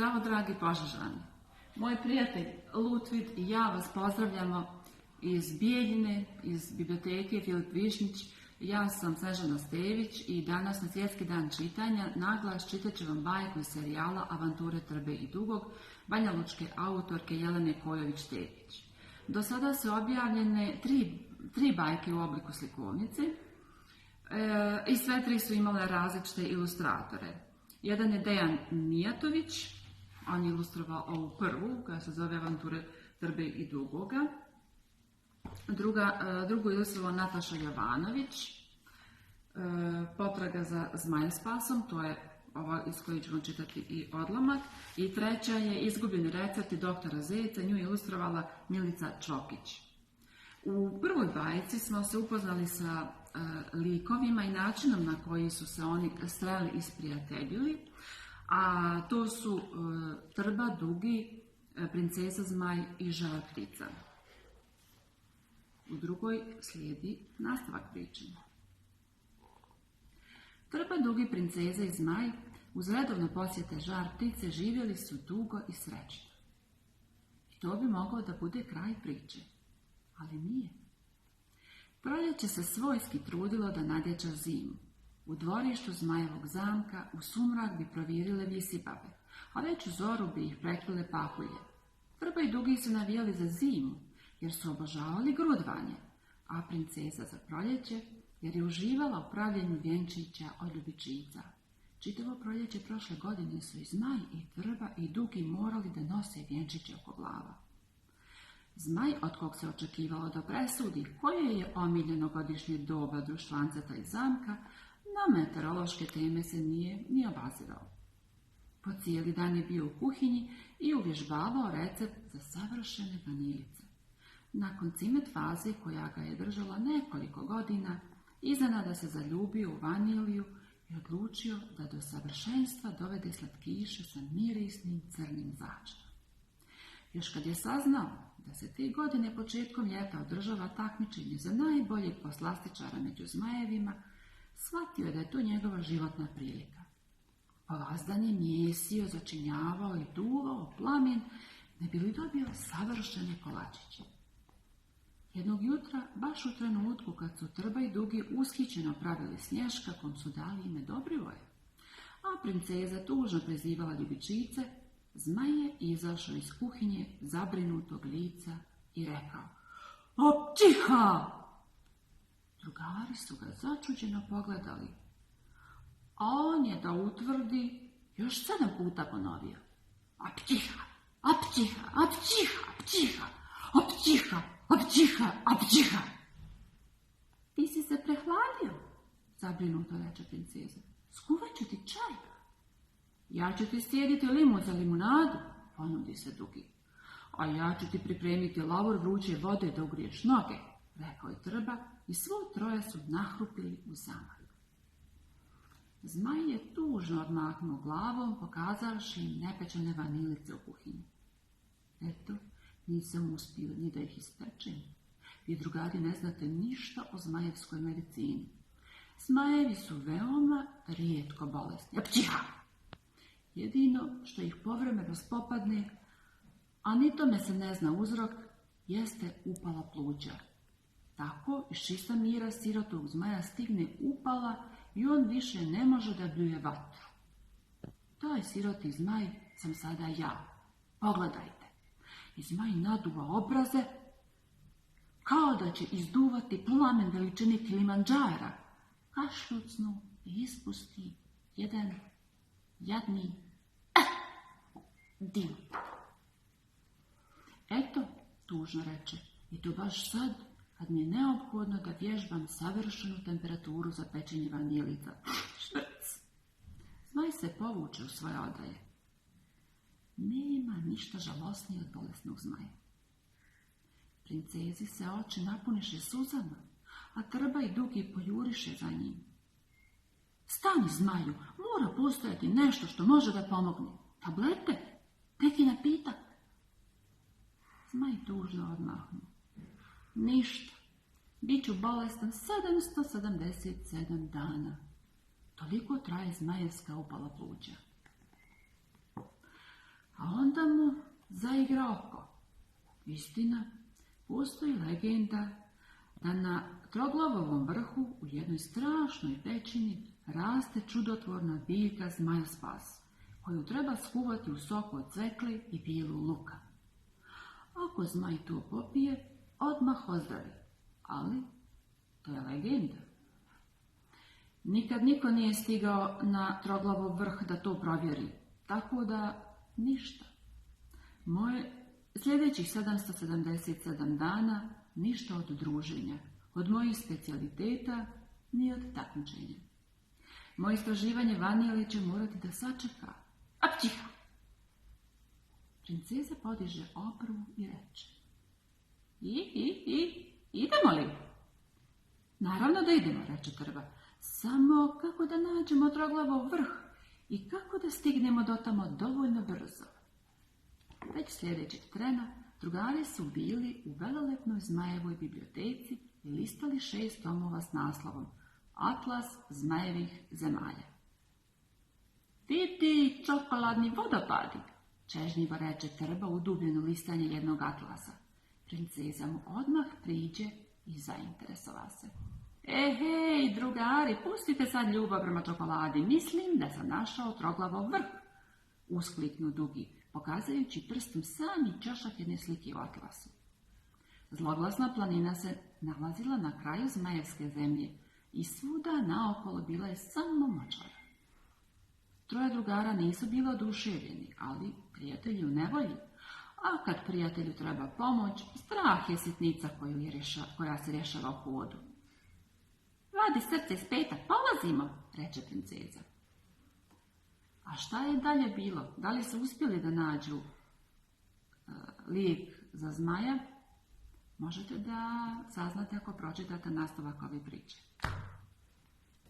Zdravo, dragi Požežani. Moj prijatelj Lutvid i ja vas pozdravljamo iz Bijeljine, iz biblioteke Filip Višnjić. Ja sam Snežana Stević i danas na Svjetski dan čitanja naglas čitat ću vam bajku iz serijala Avanture Trbe i Dugog banjalučke autorke Jelene Kojović-Tepić. Do sada su objavljene tri bajke u obliku slikovnice i sve tri su imale različite ilustratore. Jedan je Dejan Mijatović, on je ilustrovao ovu prvu koja se zove Avanture Trbe i Dugoga. Drugu ilustrovao Nataša Jovanović, Potraga za zmajospasom, to je ova iz koje ćemo čitati i odlomak. I treća je Izgubljeni recepti doktora Zeca, nju je ilustrovala Milica Čokić. U prvoj bajci smo se upoznali sa likovima i načinom na koji su se oni sreli i sprijateljili, a to su Trba, Dugi, Princeza Zmaj i Žar Ptica. U drugoj slijedi nastavak priče. Trba, Dugi, Princeza i Zmaj uz redovne posjete Žar Ptice živjeli su dugo i srećno. I to bi mogao da bude kraj priče, ali nije. Proljeće se svojski trudilo da nadjača zimu. U dvorištu Zmajevog zamka u sumrak bi provirile visibabe, a već u zoru bi ih prekrile pahulje. Trba i Dugi su navijali za zimu, jer su obožavali grudvanje, a Princeza za proljeće, jer je uživala u pravljenju vjenčića od ljubičica. Čitavo proljeće prošle godine su i Zmaj, i Trba, i Dugi morali da nose vjenčiće oko glava. Zmaj, od kog se očekivalo da presudi koje je omiljeno godišnje doba društvanceta iz zamka, na meteorološke teme se nije ni obazirao. Po cijeli dan je bio u kuhinji i uvježbavao recept za savršene vanilice. Nakon cimet faze, koja ga je držala nekoliko godina, iznenada se zaljubio u vaniliju i odlučio da do savršenstva dovede slatkiše sa mirisnim crnim začinom. Još kad je saznao da se te godine početkom ljeta održava takmičenje za najboljeg poslastičara među zmajevima, shvatio je da je to njegova životna prilika. Povazdan je mjesio, začinjavao i duvao plamen, ne bi li dobio savršene kolačiće. Jednog jutra, baš u trenutku kad su Trba i Dugi ushićeno pravili Snješka, kom su dali ime Dobrivoje, a Princeza tužno prezivala ljubičice, Zmaj je izašao iz kuhinje zabrinutog lica i rekao: "Općiha!" Drugari su ga začuđeno pogledali, a on je da utvrdi još 7 puta ponovio: "Općiha, općiha, općiha, općiha, općiha, općiha, općiha." "Ti si se prehladio," zabrinuto reče Princeza. "Skuvat ću ti čaj." "Ja ću ti slijediti limun za limunadu," ponudi se Dugi. "A ja ću ti pripremiti lavor vruće vode da ugriješ noge," rekao je Trba, i svo troje su nahrupili u zamak. Zmaj je tužno odmahnuo glavom, pokazavši im nepečene vanilice u kuhinji. "Eto, nisam uspio ni da ih ispečem. Vi, drugari, ne znate ništa o zmajevskoj medicini. Zmajevi su veoma rijetko bolesni. Apćiha! Jedino što ih povremeno spopadne, a ni tome se ne zna uzrok, jeste upala pluća. Tako iz čista mira sirotog zmaja stigne upala i on više ne može da bljuje vatru. Taj siroti zmaj sam sada ja. Pogledajte." I Zmaj naduva obraze, kao da će izduvati plamen veličine Kilimandžara. Kašljucnu i ispusti jedan jadni dim. "Eto," tužno reče, "i to baš sad, kad mi je neophodno da vježbam savršenu temperaturu za pečenje vanilica." Švrc! Zmaj se povuče u svoje odaje. Nema ništa žalosnije od bolesnog zmaja. Princezi se oči napuniše suzama, a Trba i Dugi poljuriše za njim. "Stani, Zmaju, mora postojati nešto što može da pomogne. Tablete, neki napitak." Zmaj tužno odmahnu. "Ništa, bit ću bolestan 777 dana. Toliko traje zmajevska upala pluća." a onda mu zaigra oko. Istina, postoji legenda da na Troglavovom vrhu u jednoj strašnoj pećini raste čudotvorna biljka zmajospas, koju treba skuvati u soku od cvekle i bijelog luka. Ako zmaj to popije, odmah ozdravi, ali to je legenda. Nikad niko nije stigao na Troglavov vrh da to provjeri, tako da ništa. Sljedećih 777 dana ništa od druženja, od mojih specijaliteta, ni od takmičenja. Moje istraživanje vanilije će morati da sačeka. Apćiha! Princeza podiže obrvu i reče. Idemo li? Naravno da idemo, reče Trba. Samo kako da nađemo Troglavov vrh i kako da stignemo do tamo dovoljno brzo. Već sljedećeg trena drugari su bili u velelepnoj zmajevoj biblioteci i listali 6 tomova s naslovom Atlas zmajevih zemalja. Vidi čokoladni vodopadi, čežnjivo reče Trba udubljeno listanje jednog atlasa. Princeza mu odmah priđe i zainteresova se. Hej, drugari, pustite sad ljubav prema čokoladi, mislim da sam našao Troglavov vrh, uskliknu Dugi, pokazujući prstom sami ćošak jedne slike u atlasu. Zloglasna planina se nalazila na kraju zmajevske zemlje i svuda naokolo bila je samo močvara. 3 drugara nisu bili oduševljeni, ali prijatelji u nevolji, a kad prijatelju treba pomoć, strah je sitnica koja se rješava u hodu. Vadi srce iz peta, polazimo, reče princeza. A šta je dalje bilo? Da li su uspjeli da nađu lijek za zmaja? Možete da saznate ako pročitate nastavak ove priče.